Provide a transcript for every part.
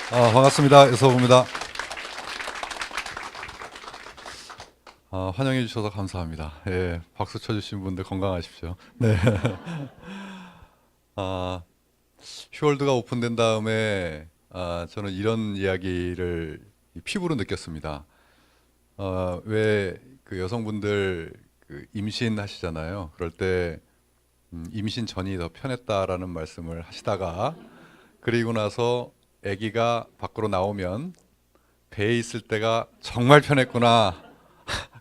반갑습니다. 여서봅니다. 환영해 주셔서 감사합니다. 예, 박수 쳐주신 분들 건강하십시오. 네. 아, 휴월드가 오픈된 다음에 저는 이런 이야기를 피부로 느꼈습니다. 왜 그 여성분들 그 임신하시잖아요. 그럴 때 임신 전이 더 편했다라는 말씀을 하시다가 그리고 나서 아기가 밖으로 나오면 배에 있을 때가 정말 편했구나.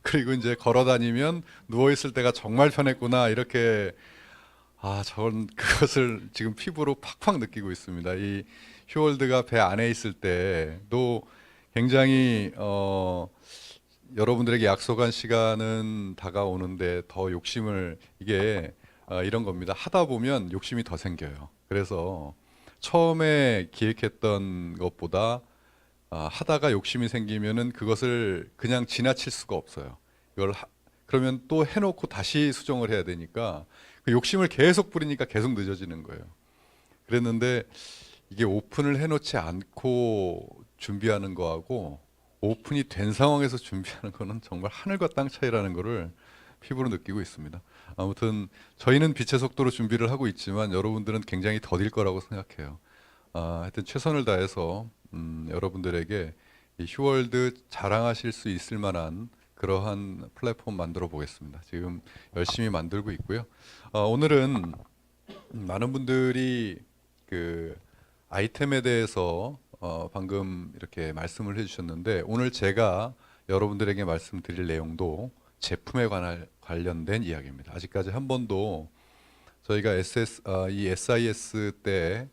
그리고 이제 걸어 다니면 누워 있을 때가 정말 편했구나. 이렇게 전 그것을 지금 피부로 팍팍 느끼고 있습니다. 이 휴월드가 배 안에 있을 때도 굉장히 여러분들에게 약속한 시간은 다가오는데 더 욕심을 이게 이런 겁니다. 하다 보면 욕심이 더 생겨요. 그래서 처음에 기획했던 것보다 하다가 욕심이 생기면은 그것을 그냥 지나칠 수가 없어요. 그러면 또 해놓고 다시 수정을 해야 되니까 그 욕심을 계속 부리니까 계속 늦어지는 거예요. 그랬는데 이게 오픈을 해놓지 않고 준비하는 거하고 오픈이 된 상황에서 준비하는 거는 정말 하늘과 땅 차이라는 거를 피부로 느끼고 있습니다. 아무튼 저희는 빛의 속도로 준비를 하고 있지만 여러분들은 굉장히 더딜 거라고 생각해요. 하여튼 최선을 다해서 여러분들에게 이 휴월드 자랑하실 수 있을 만한 그러한 플랫폼 만들어 보겠습니다. 지금 열심히 만들고 있고요. 오늘은 많은 분들이 그 아이템에 대해서 방금 이렇게 말씀을 해주셨는데 오늘 제가 여러분들에게 말씀드릴 내용도 제품에 관련된 이야기입니다. 아직까지 한 번도 저희가 이 SIS 때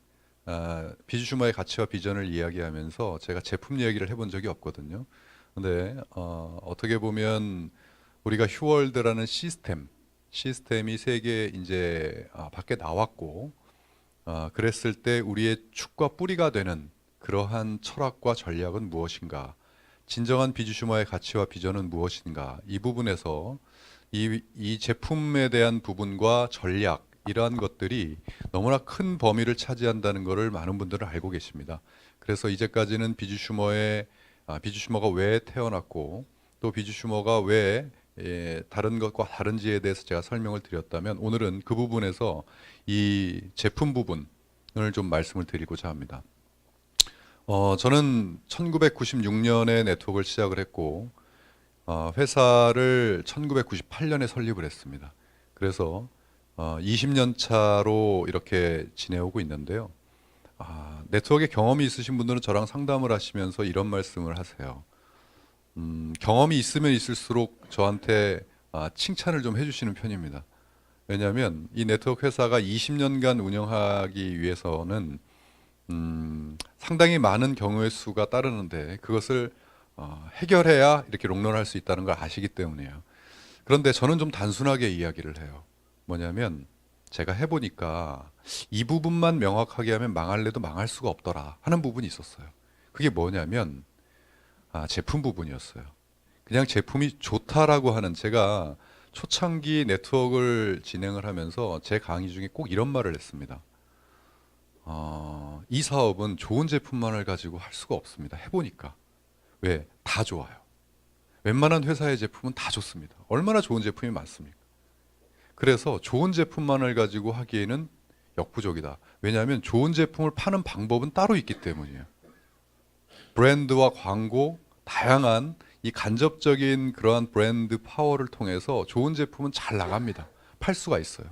비주슈머의 가치와 비전을 이야기하면서 제가 제품 이야기를 해본 적이 없거든요. 근데 어떻게 보면 우리가 휴월드라는 시스템이 세계 이제 밖에 나왔고 그랬을 때 우리의 축과 뿌리가 되는 그러한 철학과 전략은 무엇인가? 진정한 비주슈머의 가치와 비전은 무엇인가? 이 부분에서 이 제품에 대한 부분과 전략 이러한 것들이 너무나 큰 범위를 차지한다는 것을 많은 분들은 알고 계십니다. 그래서 이제까지는 비주슈머가 왜 태어났고 또 비주슈머가 왜 다른 것과 다른지에 대해서 제가 설명을 드렸다면 오늘은 그 부분에서 이 제품 부분을 좀 말씀을 드리고자 합니다. 저는 1996년에 네트워크를 시작을 했고 회사를 1998년에 설립을 했습니다. 그래서 20년 차로 이렇게 지내오고 있는데요. 네트워크에 경험이 있으신 분들은 저랑 상담을 하시면서 이런 말씀을 하세요. 경험이 있으면 있을수록 저한테 칭찬을 좀 해주시는 편입니다. 왜냐하면 이 네트워크 회사가 20년간 운영하기 위해서는 상당히 많은 경우의 수가 따르는데 그것을 해결해야 이렇게 롱런할 수 있다는 걸 아시기 때문이에요. 그런데 저는 좀 단순하게 이야기를 해요. 뭐냐면 제가 해보니까 이 부분만 명확하게 하면 망할래도 망할 수가 없더라 하는 부분이 있었어요. 그게 뭐냐면 제품 부분이었어요. 그냥 제품이 좋다라고 하는 제가 초창기 네트워크를 진행을 하면서 제 강의 중에 꼭 이런 말을 했습니다. 이 사업은 좋은 제품만을 가지고 할 수가 없습니다. 해보니까. 왜? 다 좋아요. 웬만한 회사의 제품은 다 좋습니다. 얼마나 좋은 제품이 많습니까? 그래서 좋은 제품만을 가지고 하기에는 역부족이다. 왜냐하면 좋은 제품을 파는 방법은 따로 있기 때문이에요. 브랜드와 광고, 다양한 이 간접적인 그러한 브랜드 파워를 통해서 좋은 제품은 잘 나갑니다. 팔 수가 있어요.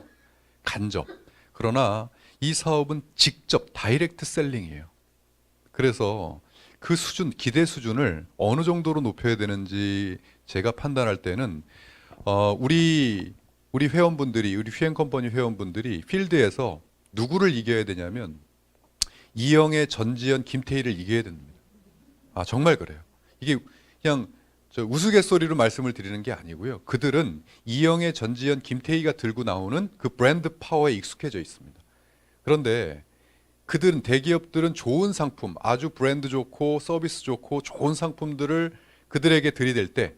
간접. 그러나 이 사업은 직접 다이렉트 셀링이에요. 그래서 그 수준, 기대 수준을 어느 정도로 높여야 되는지 제가 판단할 때는 우리 회원분들이, 우리 휘앤컴퍼니 회원분들이 필드에서 누구를 이겨야 되냐면 이영애, 전지현, 김태희를 이겨야 됩니다. 정말 그래요. 이게 그냥 우스갯소리로 말씀을 드리는 게 아니고요. 그들은 이영애, 전지현, 김태희가 들고 나오는 그 브랜드 파워에 익숙해져 있습니다. 그런데 대기업들은 좋은 상품, 아주 브랜드 좋고 서비스 좋고 좋은 상품들을 그들에게 들이댈 때,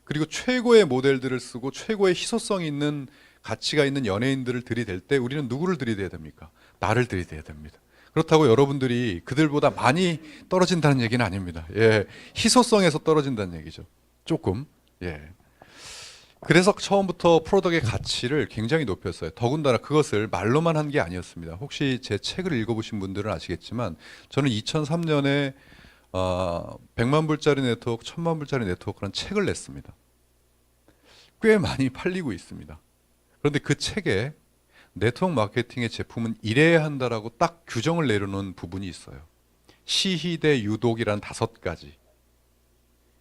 그리고 최고의 모델들을 쓰고 최고의 희소성 있는 가치가 있는 연예인들을 들이댈 때 우리는 누구를 들이대야 됩니까? 나를 들이대야 됩니다. 그렇다고 여러분들이 그들보다 많이 떨어진다는 얘기는 아닙니다. 예, 희소성에서 떨어진다는 얘기죠. 조금. 예. 그래서 처음부터 프로덕트의 가치를 굉장히 높였어요. 더군다나 그것을 말로만 한 게 아니었습니다. 혹시 제 책을 읽어보신 분들은 아시겠지만 저는 2003년에 100만 불짜리 네트워크, 1000만 불짜리 네트워크라는 책을 냈습니다. 꽤 많이 팔리고 있습니다. 그런데 그 책에 네트워크 마케팅의 제품은 이래야 한다라고 딱 규정을 내려놓은 부분이 있어요. 시희대 유독이란 5가지.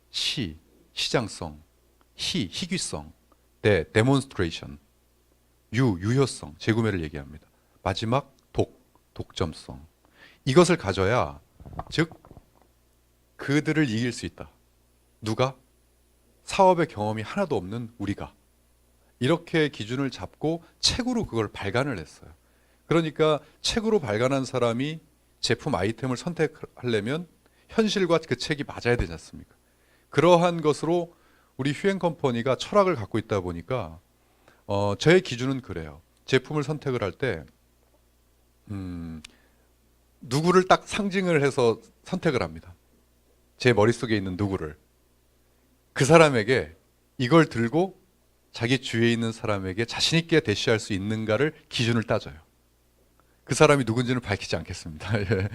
시, 시장성, 희귀성, 데몬스트레이션, 유효성, 재구매를 얘기합니다. 마지막 독점성. 이것을 가져야 즉 그들을 이길 수 있다. 누가? 사업의 경험이 하나도 없는 우리가. 이렇게 기준을 잡고 책으로 그걸 발간을 했어요. 그러니까 책으로 발간한 사람이 제품 아이템을 선택하려면 현실과 그 책이 맞아야 되지 않습니까? 그러한 것으로 우리 휴앤컴퍼니가 철학을 갖고 있다 보니까 저의 기준은 그래요. 제품을 선택을 할 때 누구를 딱 상징을 해서 선택을 합니다. 제 머릿속에 있는 누구를. 그 사람에게 이걸 들고 자기 주위에 있는 사람에게 자신 있게 대시할 수 있는가를 기준을 따져요. 그 사람이 누군지는 밝히지 않겠습니다. 예.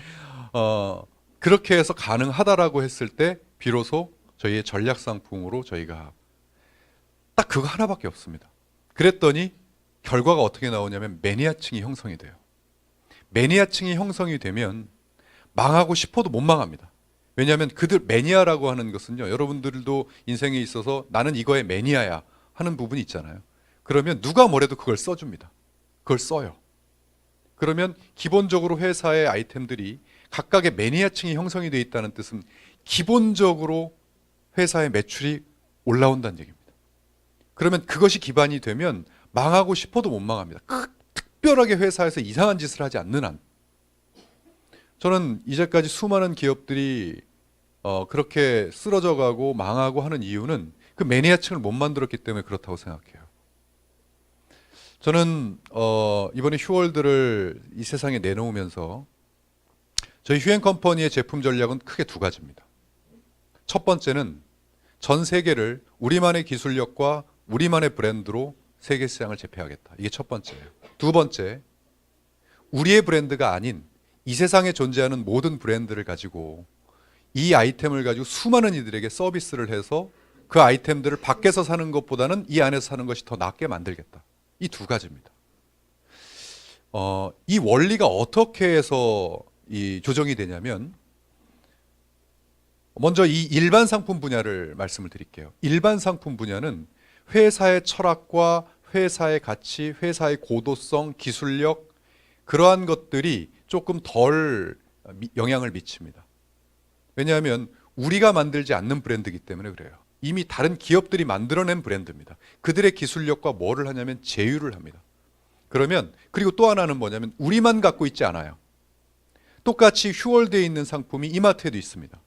그렇게 해서 가능하다라고 했을 때 비로소 저희의 전략 상품으로 저희가 딱 그거 하나밖에 없습니다. 그랬더니 결과가 어떻게 나오냐면 매니아층이 형성이 돼요. 매니아층이 형성이 되면 망하고 싶어도 못 망합니다. 왜냐하면 그들 매니아라고 하는 것은요, 여러분들도 인생에 있어서 나는 이거의 매니아야 하는 부분이 있잖아요. 그러면 누가 뭐래도 그걸 써줍니다. 그걸 써요. 그러면 기본적으로 회사의 아이템들이 각각의 매니아층이 형성이 되어 있다는 뜻은 기본적으로 회사의 매출이 올라온다는 얘기입니다. 그러면 그것이 기반이 되면 망하고 싶어도 못 망합니다. 특별하게 회사에서 이상한 짓을 하지 않는 한. 저는 이제까지 수많은 기업들이 그렇게 쓰러져 가고 망하고 하는 이유는 그 매니아층을 못 만들었기 때문에 그렇다고 생각해요. 저는 이번에 휴월드를 이 세상에 내놓으면서 저희 휴앤컴퍼니의 제품 전략은 크게 2가지입니다. 첫 번째는 전 세계를 우리만의 기술력과 우리만의 브랜드로 세계 시장을 제패하겠다. 이게 첫 번째예요. 2번째, 우리의 브랜드가 아닌 이 세상에 존재하는 모든 브랜드를 가지고 이 아이템을 가지고 수많은 이들에게 서비스를 해서 그 아이템들을 밖에서 사는 것보다는 이 안에서 사는 것이 더 낫게 만들겠다. 이 2가지입니다. 이 원리가 어떻게 해서 조정이 되냐면, 먼저 이 일반 상품 분야를 말씀을 드릴게요. 일반 상품 분야는 회사의 철학과 회사의 가치, 회사의 고도성, 기술력, 그러한 것들이 조금 덜 영향을 미칩니다. 왜냐하면 우리가 만들지 않는 브랜드이기 때문에 그래요. 이미 다른 기업들이 만들어낸 브랜드입니다. 그들의 기술력과 뭐를 하냐면 제휴를 합니다. 그러면 그리고 또 하나는 뭐냐면 우리만 갖고 있지 않아요. 똑같이 휴월드에 있는 상품이 이마트에도 있습니다.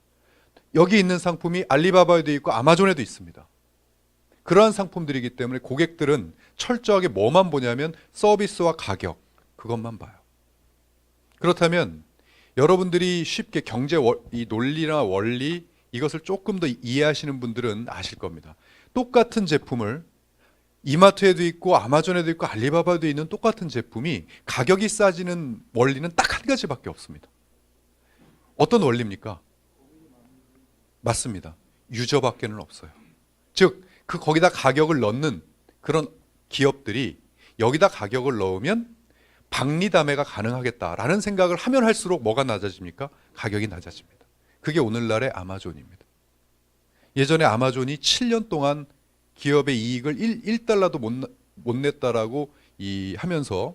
여기 있는 상품이 알리바바에도 있고 아마존에도 있습니다. 그러한 상품들이기 때문에 고객들은 철저하게 뭐만 보냐면 서비스와 가격, 그것만 봐요. 그렇다면 여러분들이 쉽게 경제 이 논리나 원리 이것을 조금 더 이해하시는 분들은 아실 겁니다. 똑같은 제품을 이마트에도 있고 아마존에도 있고 알리바바에도 있는 똑같은 제품이 가격이 싸지는 원리는 딱 한 가지밖에 없습니다. 어떤 원리입니까? 맞습니다. 유저밖에는 없어요. 즉, 거기다 가격을 넣는 그런 기업들이 여기다 가격을 넣으면 박리담회가 가능하겠다라는 생각을 하면 할수록 뭐가 낮아집니까? 가격이 낮아집니다. 그게 오늘날의 아마존입니다. 예전에 아마존이 7년 동안 기업의 이익을 1달러도 못 냈다라고 하면서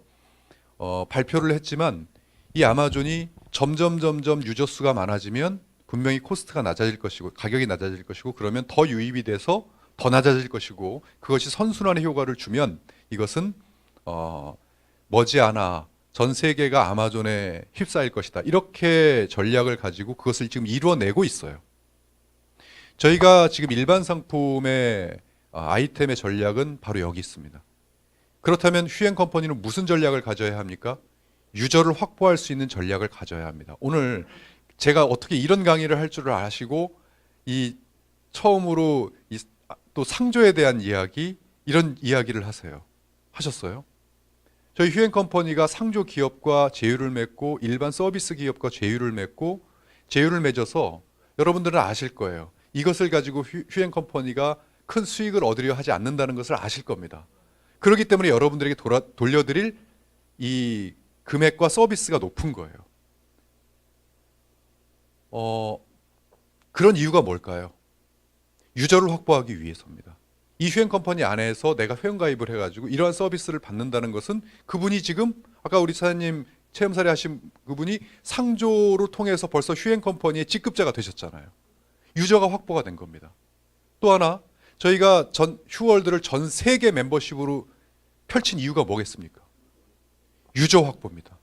발표를 했지만, 이 아마존이 점점 유저 수가 많아지면 분명히 코스트가 낮아질 것이고 가격이 낮아질 것이고 그러면 더 유입이 돼서 더 낮아질 것이고 그것이 선순환의 효과를 주면 이것은 머지않아 전 세계가 아마존에 휩싸일 것이다. 이렇게 전략을 가지고 그것을 지금 이루어내고 있어요. 저희가 지금 일반 상품의 아이템의 전략은 바로 여기 있습니다. 그렇다면 휴앤컴퍼니는 무슨 전략을 가져야 합니까? 유저를 확보할 수 있는 전략을 가져야 합니다. 오늘 제가 어떻게 이런 강의를 할 줄을 아시고 이 처음으로 또 상조에 대한 이야기, 이런 이야기를 하셨어요? 저희 휴앤컴퍼니가 상조 기업과 제휴를 맺고 일반 서비스 기업과 제휴를 맺고 제휴를 맺어서 여러분들은 아실 거예요. 이것을 가지고 휴앤컴퍼니가 큰 수익을 얻으려 하지 않는다는 것을 아실 겁니다. 그렇기 때문에 여러분들에게 돌려드릴 이 금액과 서비스가 높은 거예요. 그런 이유가 뭘까요? 유저를 확보하기 위해서입니다. 이 휴앤컴퍼니 안에서 내가 회원가입을 해가지고 이러한 서비스를 받는다는 것은 그분이 지금 아까 우리 사장님 체험사례 하신 그분이 상조로 통해서 벌써 휴앤컴퍼니의 직급자가 되셨잖아요. 유저가 확보가 된 겁니다. 또 하나 저희가 휴월드를 전 세계 멤버십으로 펼친 이유가 뭐겠습니까? 유저 확보입니다.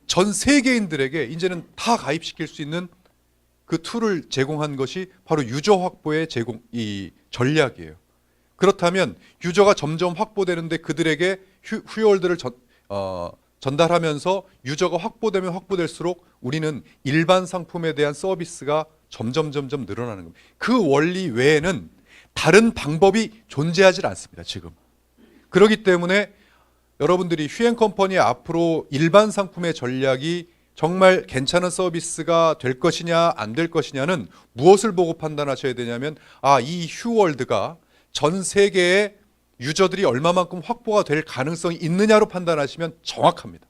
전 세계인들에게 이제는 다 가입시킬 수 있는 그 툴을 제공한 것이 바로 유저 확보의 이 전략이에요. 그렇다면 유저가 점점 확보되는데 그들에게 휴월드를 전달하면서 유저가 확보되면 확보될수록 우리는 일반 상품에 대한 서비스가 점점 늘어나는 겁니다. 그 원리 외에는 다른 방법이 존재하지 않습니다. 지금. 그렇기 때문에 여러분들이 휴앤컴퍼니 앞으로 일반 상품의 전략이 정말 괜찮은 서비스가 될 것이냐 안 될 것이냐는 무엇을 보고 판단하셔야 되냐면 이 휴월드가 전 세계의 유저들이 얼마만큼 확보가 될 가능성이 있느냐로 판단하시면 정확합니다.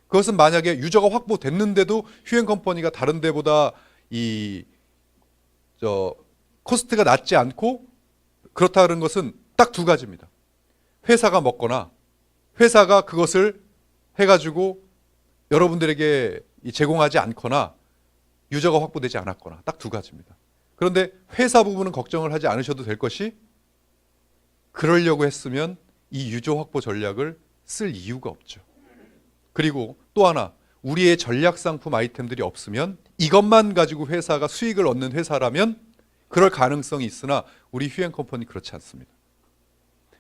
그것은 만약에 유저가 확보됐는데도 휴앤컴퍼니가 다른 데보다 코스트가 낮지 않고 그렇다는 것은 딱 두 가지입니다. 회사가 먹거나 회사가 그것을 해가지고 여러분들에게 제공하지 않거나 유저가 확보되지 않았거나 딱 두 가지입니다. 그런데 회사 부분은 걱정을 하지 않으셔도 될 것이 그러려고 했으면 이 유저 확보 전략을 쓸 이유가 없죠. 그리고 또 하나 우리의 전략 상품 아이템들이 없으면 이것만 가지고 회사가 수익을 얻는 회사라면 그럴 가능성이 있으나 우리 휴앤컴퍼니 그렇지 않습니다.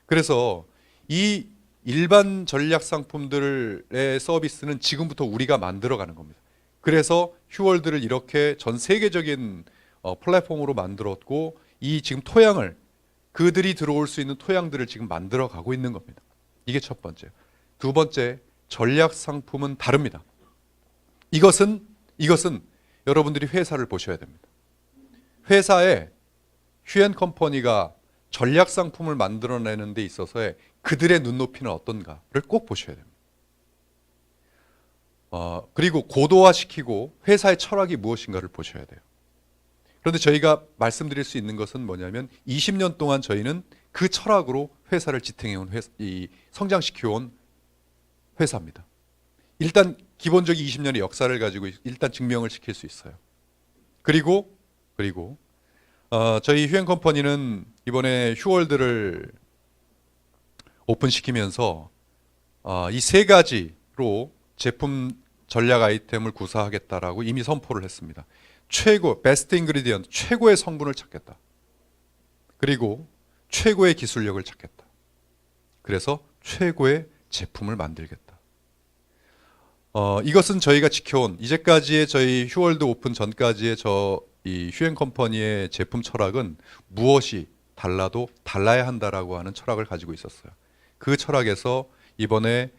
그래서 이 일반 전략 상품들의 서비스는 지금부터 우리가 만들어가는 겁니다. 그래서 휴월드를 이렇게 전 세계적인 플랫폼으로 만들었고 이 지금 토양을 그들이 들어올 수 있는 토양들을 지금 만들어가고 있는 겁니다. 이게 첫 번째. 두 번째, 전략 상품은 다릅니다. 이것은 여러분들이 회사를 보셔야 됩니다. 회사에 휴앤컴퍼니가 전략 상품을 만들어내는 데 있어서의 그들의 눈높이는 어떤가를 꼭 보셔야 됩니다. 그리고 고도화시키고 회사의 철학이 무엇인가를 보셔야 돼요. 그런데 저희가 말씀드릴 수 있는 것은 뭐냐면 20년 동안 저희는 그 철학으로 회사를 지탱해온 성장시켜온 회사입니다. 일단 기본적인 20년의 역사를 가지고 일단 증명을 시킬 수 있어요. 그리고 저희 휴앤컴퍼니는 이번에 휴월드를 오픈시키면서 이 세 가지로 제품 전략 아이템을 구사하겠다라고 이미 선포를 했습니다. 베스트 인그리디언트, 최고의 성분을 찾겠다. 그리고 최고의 기술력을 찾겠다. 그래서 최고의 제품을 만들겠다. 이것은 저희가 지켜온 이제까지의 저희 휴월드 오픈 전까지의 이 휴앤컴퍼니의 제품 철학은 무엇이 달라도 달라야 한다라고 하는 철학을 가지고 있었어요. 그 철학에서 이번에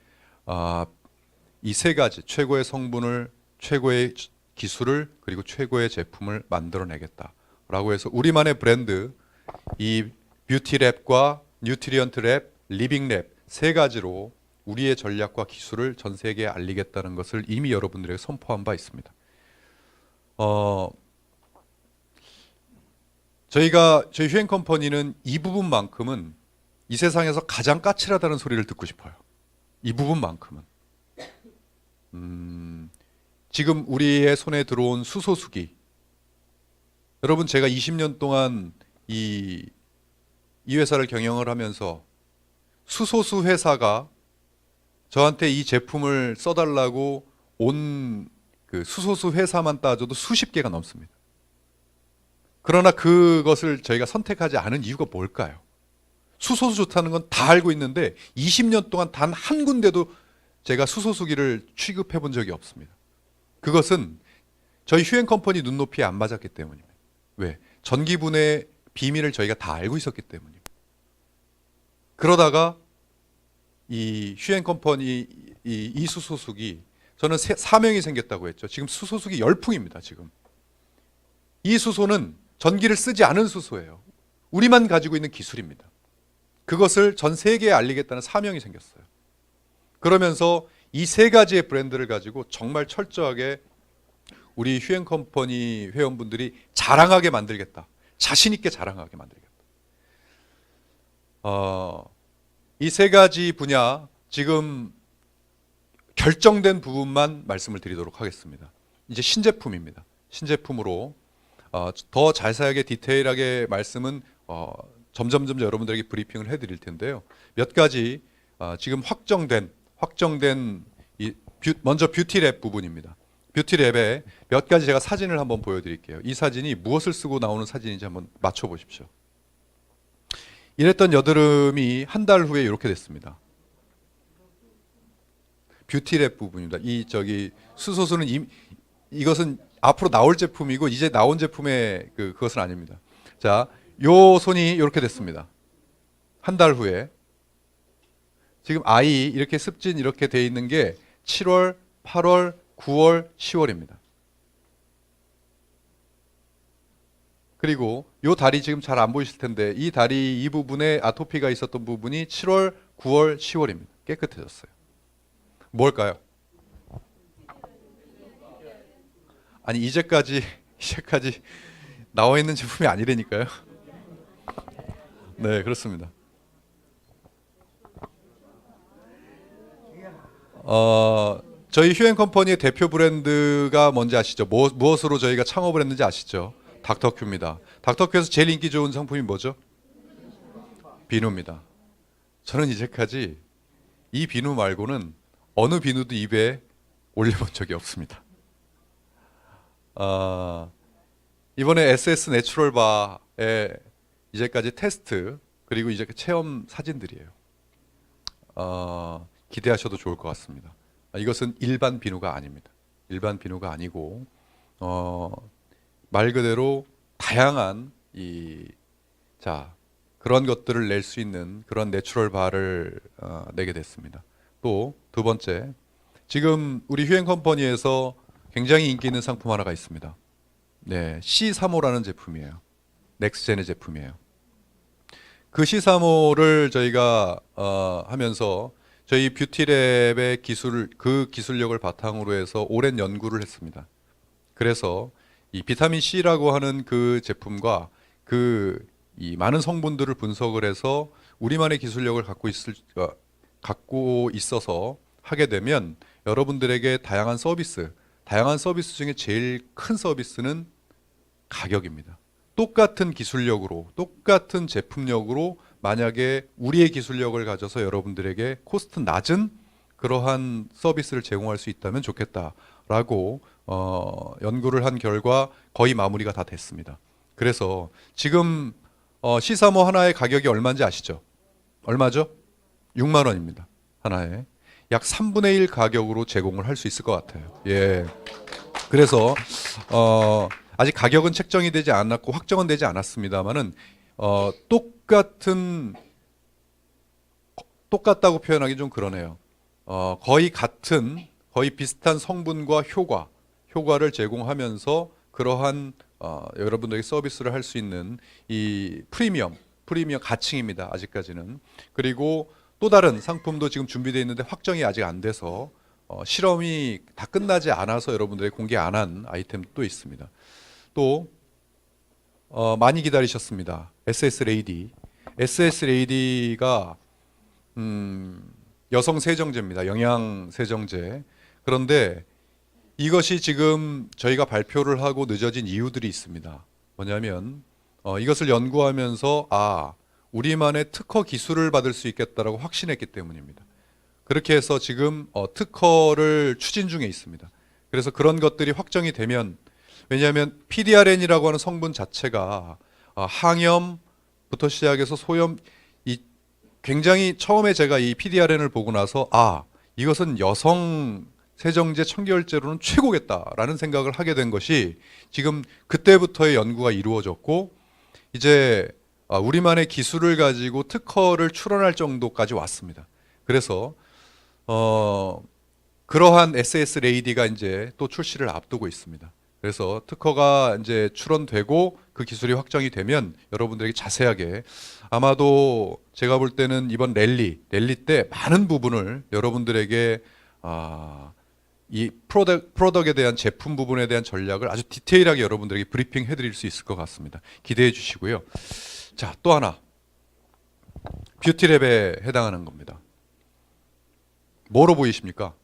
이 세 가지 최고의 성분을, 최고의 기술을, 그리고 최고의 제품을 만들어내겠다라고 해서 우리만의 브랜드, 이 뷰티랩과 뉴트리언트랩, 리빙랩 세 가지로 우리의 전략과 기술을 전 세계에 알리겠다는 것을 이미 여러분들에게 선포한 바 있습니다. 저희 휴앤컴퍼니는 이 부분만큼은 이 세상에서 가장 까칠하다는 소리를 듣고 싶어요. 이 부분만큼은. 지금 우리의 손에 들어온 수소수기. 여러분, 제가 20년 동안 이 회사를 경영을 하면서 수소수 회사가 저한테 이 제품을 써달라고 온 그 수소수 회사만 따져도 수십 개가 넘습니다. 그러나 그것을 저희가 선택하지 않은 이유가 뭘까요? 수소수 좋다는 건 다 알고 있는데 20년 동안 단 한 군데도 제가 수소수기를 취급해 본 적이 없습니다. 그것은 저희 휴앤컴퍼니 눈높이에 안 맞았기 때문입니다. 왜? 전기분해 비밀을 저희가 다 알고 있었기 때문입니다. 그러다가 이 휴앤컴퍼니 이 수소수기, 저는 사명이 생겼다고 했죠. 지금 수소수기 열풍입니다. 지금 이 수소는 전기를 쓰지 않은 수소예요. 우리만 가지고 있는 기술입니다. 그것을 전 세계에 알리겠다는 사명이 생겼어요. 그러면서 이 세 가지의 브랜드를 가지고 정말 철저하게 우리 휴앤컴퍼니 회원분들이 자랑하게 만들겠다. 자신 있게 자랑하게 만들겠다. 이 세 가지 분야 지금 결정된 부분만 말씀을 드리도록 하겠습니다. 이제 신제품입니다. 신제품으로 더 자세하게 디테일하게 말씀은 점점 여러분들에게 브리핑을 해드릴 텐데요. 몇 가지 지금 확정된 먼저 뷰티랩 부분입니다. 뷰티랩에 몇 가지 제가 사진을 한번 보여드릴게요. 이 사진이 무엇을 쓰고 나오는 사진인지 한번 맞춰보십시오. 이랬던 여드름이 한 달 후에 이렇게 됐습니다. 뷰티랩 부분입니다. 이 수소수는 이것은 앞으로 나올 제품이고 이제 나온 제품의 그것은 아닙니다. 자, 요 손이 이렇게 됐습니다. 한 달 후에 지금 아이 이렇게 습진 이렇게 돼 있는 게 7월, 8월, 9월, 10월입니다. 그리고 요 다리 지금 잘 안 보이실 텐데 이 다리 이 부분에 아토피가 있었던 부분이 7월, 9월, 10월입니다. 깨끗해졌어요. 뭘까요? 아니 이제까지 나와 있는 제품이 아니라니까요. 네, 그렇습니다. 저희 휴앤컴퍼니의 대표 브랜드가 뭔지 아시죠? 무엇으로 저희가 창업을 했는지 아시죠? 닥터큐입니다. 닥터큐에서 제일 인기 좋은 상품이 뭐죠? 비누입니다. 저는 이제까지 이 비누 말고는 어느 비누도 입에 올려본 적이 없습니다. 이번에 SS 내추럴 바의 이제까지 테스트 그리고 이제 체험 사진들이에요. 기대하셔도 좋을 것 같습니다. 이것은 일반 비누가 아닙니다. 일반 비누가 아니고 말 그대로 다양한 그런 것들을 낼 수 있는 그런 내추럴 바를 내게 됐습니다. 또 두 번째, 지금 우리 휴앤컴퍼니에서 굉장히 인기 있는 상품 하나가 있습니다. 네, C35라는 제품이에요. 넥스젠의 제품이에요. 그 C35를 저희가 하면서 저희 뷰티랩의 그 기술력을 바탕으로 해서 오랜 연구를 했습니다. 그래서 이 비타민 C라고 하는 그 제품과 이 많은 성분들을 분석을 해서 우리만의 기술력을 갖고 있어서 하게 되면 여러분들에게 다양한 서비스 중에 제일 큰 서비스는 가격입니다. 똑같은 기술력으로, 똑같은 제품력으로 만약에 우리의 기술력을 가져서 여러분들에게 코스트 낮은 그러한 서비스를 제공할 수 있다면 좋겠다라고 연구를 한 결과 거의 마무리가 다 됐습니다. 그래서 지금 C35 하나의 가격이 얼마인지 아시죠? 얼마죠? 6만 원입니다. 하나에. 약 3분의 1 가격으로 제공을 할 수 있을 것 같아요. 예. 그래서 아직 가격은 책정이 되지 않았고 확정은 되지 않았습니다만은 똑같다고 표현하기 좀 그러네요. 거의 비슷한 성분과 효과를 제공하면서 그러한 여러분들에게 서비스를 할 수 있는 이 프리미엄 가칭입니다. 아직까지는. 그리고 또 다른 상품도 지금 준비되어 있는데 확정이 아직 안 돼서 실험이 다 끝나지 않아서 여러분들에게 공개 안 한 아이템도 또 있습니다. 또 많이 기다리셨습니다. SS 레이디. SS 레이디가 여성 세정제입니다. 영양 세정제. 그런데 이것이 지금 저희가 발표를 하고 늦어진 이유들이 있습니다. 뭐냐면 이것을 연구하면서 우리만의 특허 기술을 받을 수 있겠다라고 확신했기 때문입니다. 그렇게 해서 지금 특허를 추진 중에 있습니다. 그래서 그런 것들이 확정이 되면, 왜냐하면 PDRN이라고 하는 성분 자체가 항염부터 시작해서 소염, 굉장히 처음에 제가 이 PDRN을 보고 나서 이것은 여성 세정제 청결제로는 최고겠다라는 생각을 하게 된 것이 지금 그때부터의 연구가 이루어졌고 이제 우리만의 기술을 가지고 특허를 출원할 정도까지 왔습니다. 그래서 그러한 SS 레이디가 이제 또 출시를 앞두고 있습니다. 그래서 특허가 이제 출원되고 그 기술이 확정이 되면 여러분들에게 자세하게 아마도 제가 볼 때는 이번 랠리 때 많은 부분을 여러분들에게 이 프로덕에 대한 제품 부분에 대한 전략을 아주 디테일하게 여러분들에게 브리핑 해드릴 수 있을 것 같습니다. 기대해 주시고요. 자, 또 하나 뷰티랩에 해당하는 겁니다. 뭐로 보이십니까?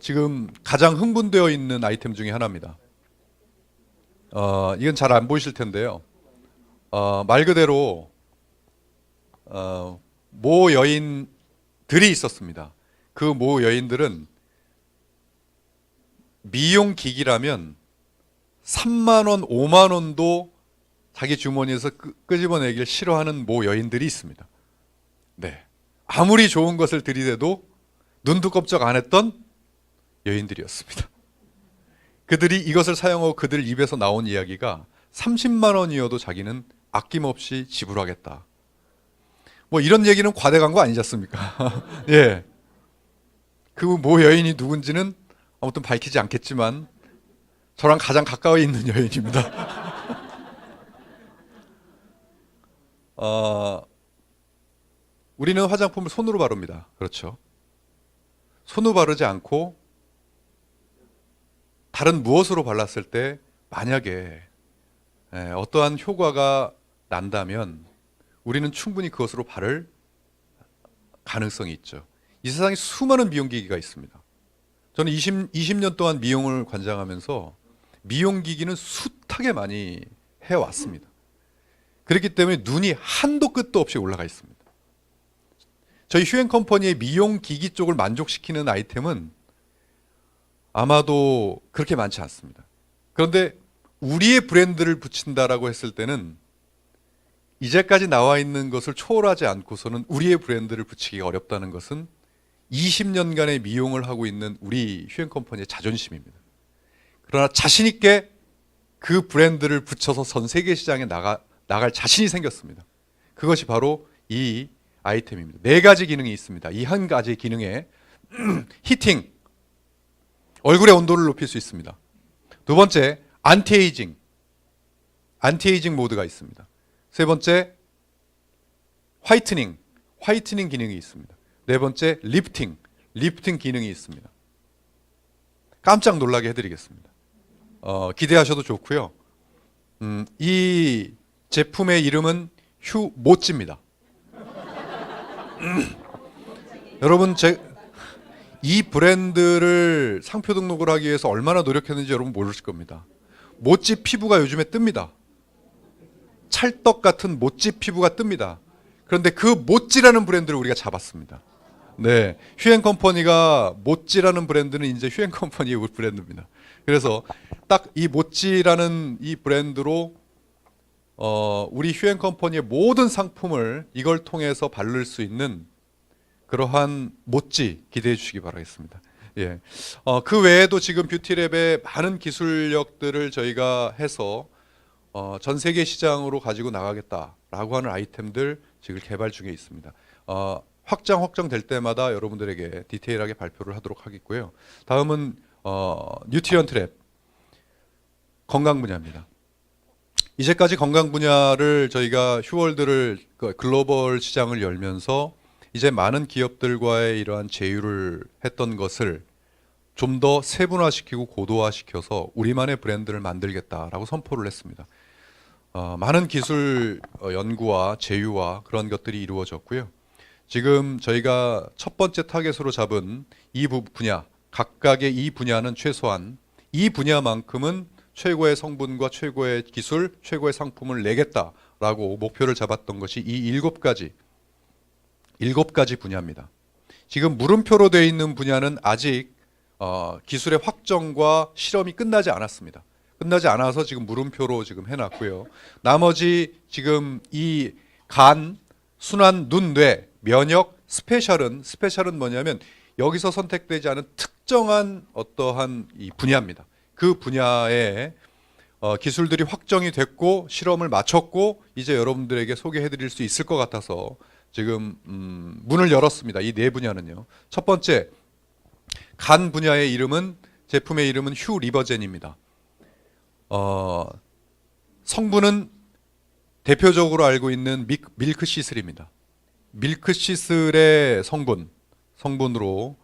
지금 가장 흥분되어 있는 아이템 중에 하나입니다. 이건 잘 안 보이실 텐데요. 말 그대로 모 여인들이 있었습니다. 그 모 여인들은 미용 기기라면 3만 원, 5만 원도 자기 주머니에서 끄집어내길 싫어하는 모 여인들이 있습니다. 네, 아무리 좋은 것을 들이대도 눈도 꼼짝 안 했던 여인들이었습니다. 그들이 이것을 사용하고 그들 입에서 나온 이야기가 30만 원이어도 자기는 아낌없이 지불하겠다. 뭐 이런 얘기는 과대광고 아니지 않습니까? 예. 그 모 여인이 누군지는 아무튼 밝히지 않겠지만 저랑 가장 가까이 있는 여인입니다. 우리는 화장품을 손으로 바릅니다. 그렇죠? 손으로 바르지 않고 다른 무엇으로 발랐을 때 만약에 어떠한 효과가 난다면 우리는 충분히 그것으로 바를 가능성이 있죠. 이 세상에 수많은 미용기기가 있습니다. 저는 20년 동안 미용을 관장하면서 미용기기는 숱하게 많이 해왔습니다. 그렇기 때문에 눈이 한도 끝도 없이 올라가 있습니다. 저희 휴앤컴퍼니의 미용기기 쪽을 만족시키는 아이템은 아마도 그렇게 많지 않습니다. 그런데 우리의 브랜드를 붙인다라고 했을 때는 이제까지 나와 있는 것을 초월하지 않고서는 우리의 브랜드를 붙이기가 어렵다는 것은 20년간의 미용을 하고 있는 우리 휴앤컴퍼니의 자존심입니다. 그러나 자신 있게 그 브랜드를 붙여서 전 세계 시장에 나갈 자신이 생겼습니다. 그것이 바로 이 아이템입니다. 4가지 기능이 있습니다. 이 한 가지 기능에 히팅, 얼굴의 온도를 높일 수 있습니다. 두 번째, 안티에이징 모드가 있습니다. 세 번째, 화이트닝 기능이 있습니다. 네 번째, 리프팅 기능이 있습니다. 깜짝 놀라게 해드리겠습니다. 기대하셔도 좋고요. 이 제품의 이름은 휴모찌입니다. 여러분, 이 브랜드를 상표 등록을 하기 위해서 얼마나 노력했는지 여러분 모르실 겁니다. 모찌 피부가 요즘에 뜹니다. 찰떡 같은 모찌 피부가 뜹니다. 그런데 그 모찌라는 브랜드를 우리가 잡았습니다. 네, 휴앤컴퍼니가 모찌라는 브랜드는 이제 휴앤컴퍼니의 브랜드입니다. 그래서 딱 이 모찌라는 이 브랜드로 우리 휴앤컴퍼니의 모든 상품을 이걸 통해서 바를 수 있는 그러한 모찌 기대해 주시기 바라겠습니다. 예. 그 외에도 지금 뷰티랩에 많은 기술력들을 저희가 해서 전 세계 시장으로 가지고 나가겠다라고 하는 아이템들 지금 개발 중에 있습니다. 확정될 때마다 여러분들에게 디테일하게 발표를 하도록 하겠고요. 다음은 뉴트리언 트랩, 건강 분야입니다. 이제까지 건강 분야를 저희가 휴월드를 글로벌 시장을 열면서 이제 많은 기업들과의 이러한 제휴를 했던 것을 좀 더 세분화시키고 고도화시켜서 우리만의 브랜드를 만들겠다라고 선포를 했습니다. 많은 기술 연구와 제휴와 그런 것들이 이루어졌고요. 지금 저희가 첫 번째 타겟으로 잡은 이 분야, 각각의 이 분야는 최소한 이 분야만큼은 최고의 성분과 최고의 기술, 최고의 상품을 내겠다라고 목표를 잡았던 것이 이 7가지 분야입니다. 지금 물음표로 되어 있는 분야는 아직 기술의 확정과 실험이 끝나지 않았습니다. 끝나지 않아서 지금 물음표로 지금 해놨고요. 나머지 지금 이 간, 순환, 눈, 뇌, 면역, 스페셜은 뭐냐면 여기서 선택되지 않은 특정한 어떠한 이 분야입니다. 그 분야에 기술들이 확정이 됐고 실험을 마쳤고 이제 여러분들에게 소개해드릴 수 있을 것 같아서 지금 문을 열었습니다. 이 네 분야는요. 첫 번째, 간 분야의 이름은, 제품의 이름은 휴 리버젠입니다. 성분은 대표적으로 알고 있는 밀크시슬입니다. 밀크시슬의 성분으로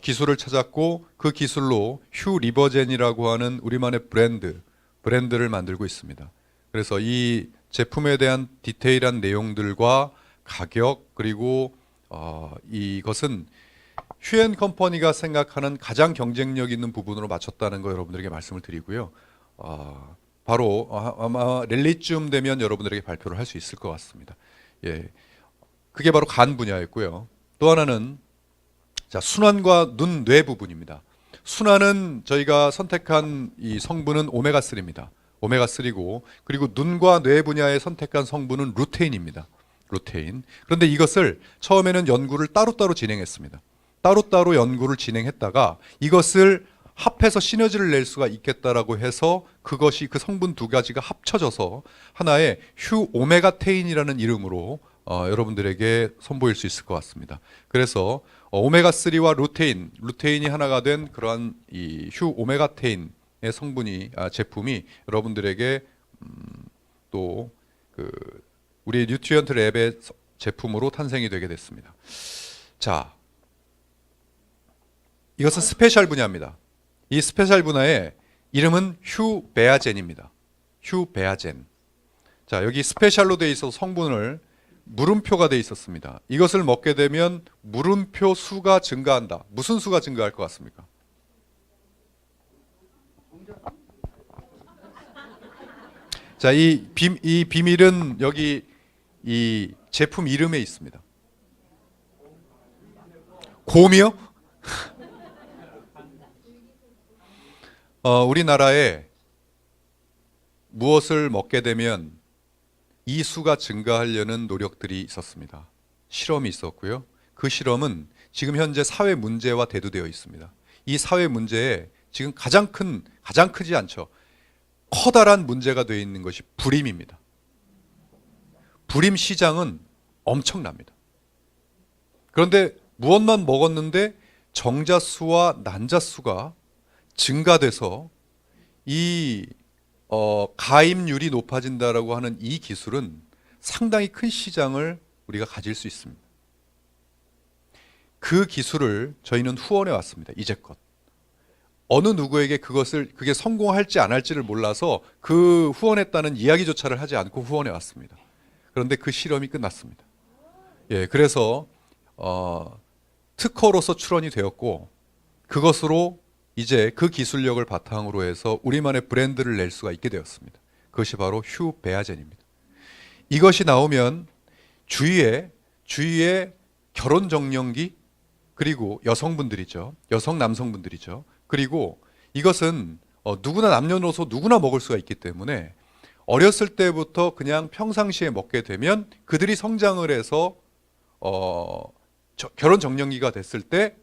기술을 찾았고 그 기술로 휴 리버젠이라고 하는 우리만의 브랜드를 만들고 있습니다. 그래서 이 제품에 대한 디테일한 내용들과 가격, 그리고 이것은 휴앤컴퍼니가 생각하는 가장 경쟁력 있는 부분으로 맞췄다는 거 여러분들에게 말씀을 드리고요. 바로 아마 랠리쯤 되면 여러분들에게 발표를 할 수 있을 것 같습니다. 예, 그게 바로 간 분야였고요. 또 하나는 순환과 눈, 뇌 부분입니다. 순환은 저희가 선택한 이 성분은 오메가3입니다. 오메가3고, 그리고 눈과 뇌 분야에 선택한 성분은 루테인입니다. 루테인. 그런데 이것을 처음에는 연구를 따로따로 진행했습니다. 따로따로 연구를 진행했다가 이것을 합해서 시너지를 낼 수가 있겠다라고 해서 그것이 그 성분 두 가지가 합쳐져서 하나의 휴 오메가테인이라는 이름으로 여러분들에게 선보일 수 있을 것 같습니다. 그래서 오메가3와 루테인이 하나가 된 그러한 이 휴 오메가테인의 제품이 여러분들에게 또 우리 뉴트리언트 랩의 제품으로 탄생이 되게 됐습니다. 자, 이것은 스페셜 분야입니다. 이 스페셜 분야의 이름은 휴베아젠입니다. 휴베아젠. 자, 여기 스페셜로 되어 있어서 성분을 물음표가 되어 있었습니다. 이것을 먹게 되면 물음표 수가 증가한다. 무슨 수가 증가할 것 같습니까? 자, 이 비밀은 여기 이 제품 이름에 있습니다. 곰이요? 우리나라에 무엇을 먹게 되면 이 수가 증가하려는 노력들이 있었습니다. 실험이 있었고요. 그 실험은 지금 현재 사회 문제와 대두되어 있습니다. 이 사회 문제에 지금 가장 크지 않죠. 커다란 문제가 되어 있는 것이 불임입니다. 불임 시장은 엄청납니다. 그런데 무엇만 먹었는데 정자수와 난자수가 증가돼서 이 가임률이 높아진다라고 하는 이 기술은 상당히 큰 시장을 우리가 가질 수 있습니다. 그 기술을 저희는 후원해 왔습니다. 이제껏. 어느 누구에게 그게 성공할지 안 할지를 몰라서 그 후원했다는 이야기조차를 하지 않고 후원해 왔습니다. 그런데 그 실험이 끝났습니다. 예, 그래서 특허로서 출원이 되었고 그것으로 이제 그 기술력을 바탕으로 해서 우리만의 브랜드를 낼 수가 있게 되었습니다. 그것이 바로 휴베아젠입니다. 이것이 나오면 주위에 결혼 정년기, 그리고 여성분들이죠. 여성 남성분들이죠. 그리고 이것은 누구나 남녀노소 누구나 먹을 수가 있기 때문에 어렸을 때부터 그냥 평상시에 먹게 되면 그들이 성장을 해서 결혼 정년기가 됐을 때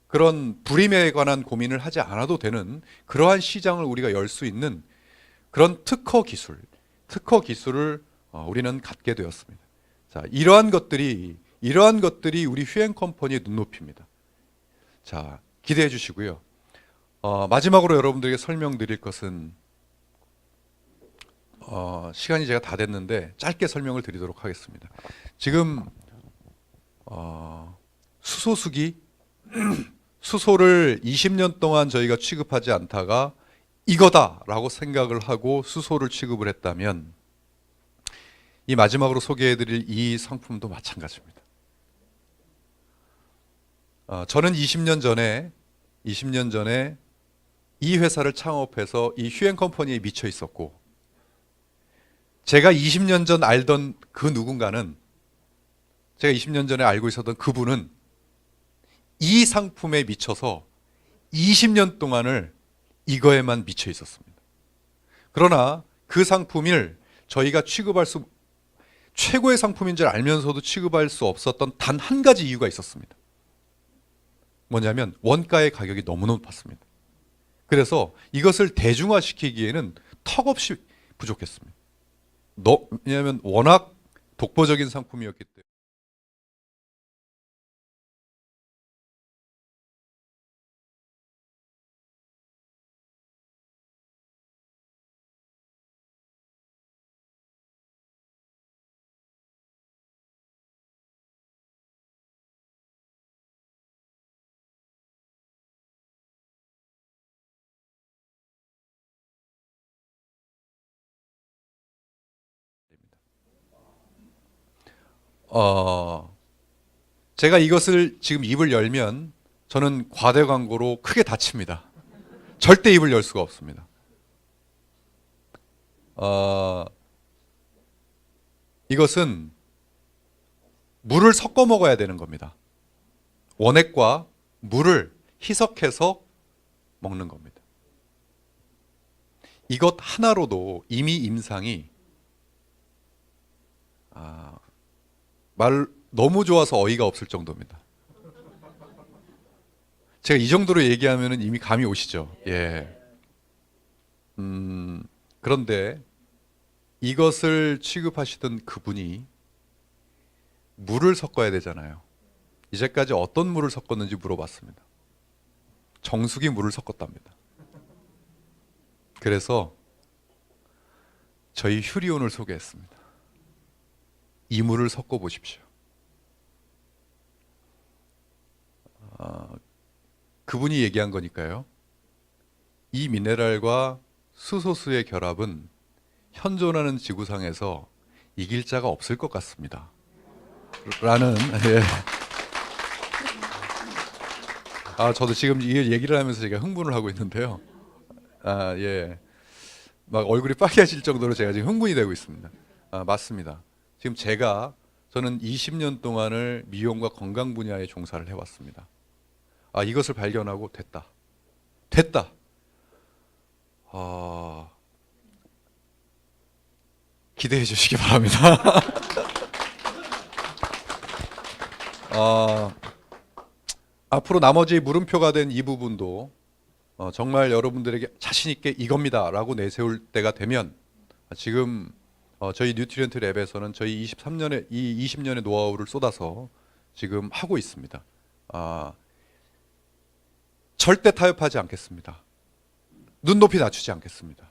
그런 불임에 관한 고민을 하지 않아도 되는 그러한 시장을 우리가 열 수 있는 그런 특허 기술을 우리는 갖게 되었습니다. 자, 이러한 것들이 우리 휴앤컴퍼니의 눈높이입니다. 자, 기대해 주시고요. 마지막으로 여러분들에게 설명드릴 것은 시간이 제가 다 됐는데 짧게 설명을 드리도록 하겠습니다. 지금 수소를 20년 동안 저희가 취급하지 않다가 이거다라고 생각을 하고 수소를 취급을 했다면 이 마지막으로 소개해드릴 이 상품도 마찬가지입니다. 저는 20년 전에 이 회사를 창업해서 이 휴앤컴퍼니에 미쳐 있었고 제가 20년 전 알던 그 누군가는 제가 20년 전에 알고 있었던 그분은 이 상품에 미쳐서 20년 동안을 이거에만 미쳐 있었습니다. 그러나 그 상품을 저희가 최고의 상품인 줄 알면서도 취급할 수 없었던 단 한 가지 이유가 있었습니다. 뭐냐면 원가의 가격이 너무 높았습니다. 그래서 이것을 대중화시키기에는 턱없이 부족했습니다. 왜냐하면 워낙 독보적인 상품이었기 때문에. 제가 이것을 지금 입을 열면 저는 과대 광고로 크게 다칩니다. 절대 입을 열 수가 없습니다. 이것은 물을 섞어 먹어야 되는 겁니다. 원액과 물을 희석해서 먹는 겁니다. 이것 하나로도 이미 임상이 말 너무 좋아서 어이가 없을 정도입니다. 제가 이 정도로 얘기하면 이미 감이 오시죠. 예. 그런데 이것을 취급하시던 그분이 물을 섞어야 되잖아요. 이제까지 어떤 물을 섞었는지 물어봤습니다. 정수기 물을 섞었답니다. 그래서 저희 휴리온을 소개했습니다. 이 물을 섞어 보십시오. 그분이 얘기한 거니까요. 이 미네랄과 수소수의 결합은 현존하는 지구상에서 이길 자가 없을 것 같습니다. 라는 예. 저도 지금 이 얘기를 하면서 제가 흥분을 하고 있는데요. 예. 막 얼굴이 빨개질 정도로 제가 지금 흥분이 되고 있습니다. 맞습니다. 지금 저는 20년 동안을 미용과 건강 분야에 종사를 해왔습니다. 이것을 발견하고 됐다. 기대해 주시기 바랍니다. 앞으로 나머지 물음표가 된 이 부분도 정말 여러분들에게 자신 있게 이겁니다 라고 내세울 때가 되면 지금 저희 뉴트리언트 랩에서는 저희 20년의 노하우를 쏟아서 지금 하고 있습니다. 절대 타협하지 않겠습니다. 눈높이 낮추지 않겠습니다.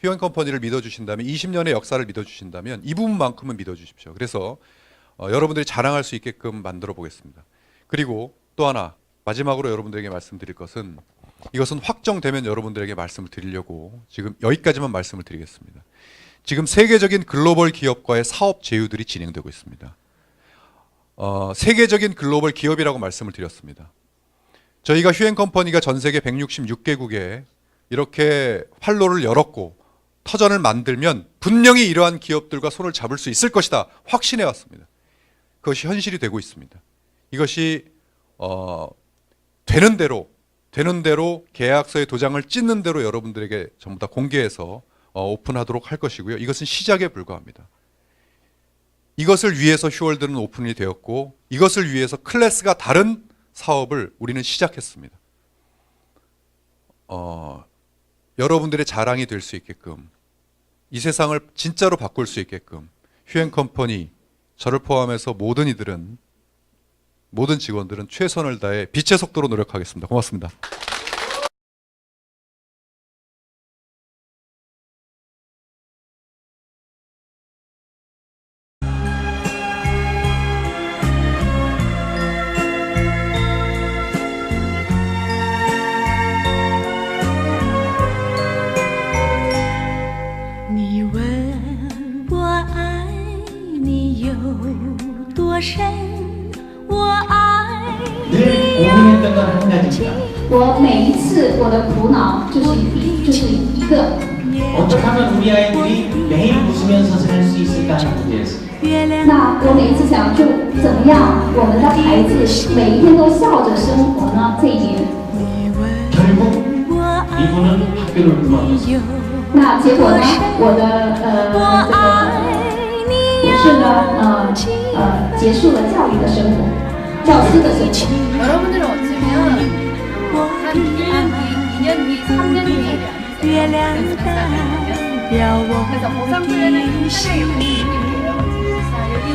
휘원컴퍼니를 믿어주신다면, 20년의 역사를 믿어주신다면 이 부분만큼은 믿어주십시오. 그래서 여러분들이 자랑할 수 있게끔 만들어 보겠습니다. 그리고 또 하나 마지막으로 여러분들에게 말씀드릴 것은, 이것은 확정되면 여러분들에게 말씀을 드리려고 지금 여기까지만 말씀을 드리겠습니다. 지금 세계적인 글로벌 기업과의 사업 제휴들이 진행되고 있습니다. 세계적인 글로벌 기업이라고 말씀을 드렸습니다. 저희가 휴앤컴퍼니가 전 세계 166개국에 이렇게 활로를 열었고 터전을 만들면 분명히 이러한 기업들과 손을 잡을 수 있을 것이다 확신해 왔습니다. 그것이 현실이 되고 있습니다. 이것이 되는 대로 계약서에 도장을 찍는 대로 여러분들에게 전부 다 공개해서 오픈하도록 할 것이고요. 이것은 시작에 불과합니다. 이것을 위해서 휴월드는 오픈이 되었고, 이것을 위해서 클래스가 다른 사업을 우리는 시작했습니다. 여러분들의 자랑이 될 수 있게끔, 이 세상을 진짜로 바꿀 수 있게끔 휴앤컴퍼니, 저를 포함해서 모든 직원들은 최선을 다해 빛의 속도로 노력하겠습니다. 고맙습니다. 늘 고민했던 건 한 가지입니다. 我每一次我的苦恼就是一个 어떻게 하면 우리 아이들이 매일 웃으면서 살 수 있을까 하는 문제였습니다. 那我每一次想就怎么样我们的孩子每一天都笑着生活呢？这一点 결국 이분은 학교를 그만뒀습니다. 那结果呢？我的也是呢结束了教育的生活，教师的生活。 여러분들은 어쩌면 한 1년 뒤, 2년 뒤, 3년 뒤에 그래서 보상플랜은 상당히 보여드릴게요. 자, 여기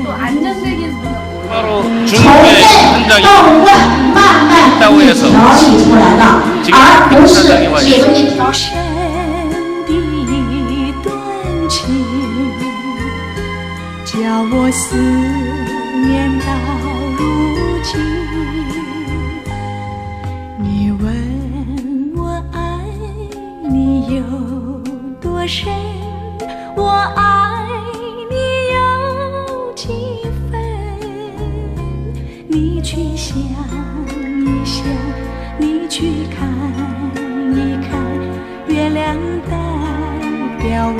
또 안정적인 바로 从 중국의 内 현장이 到外慢慢地调理出来的，而不是写出一条。 深的断情，叫我思念到如今。你问我爱你有多深，我爱你有几分？你去想一想，你去看一看，月亮代表我。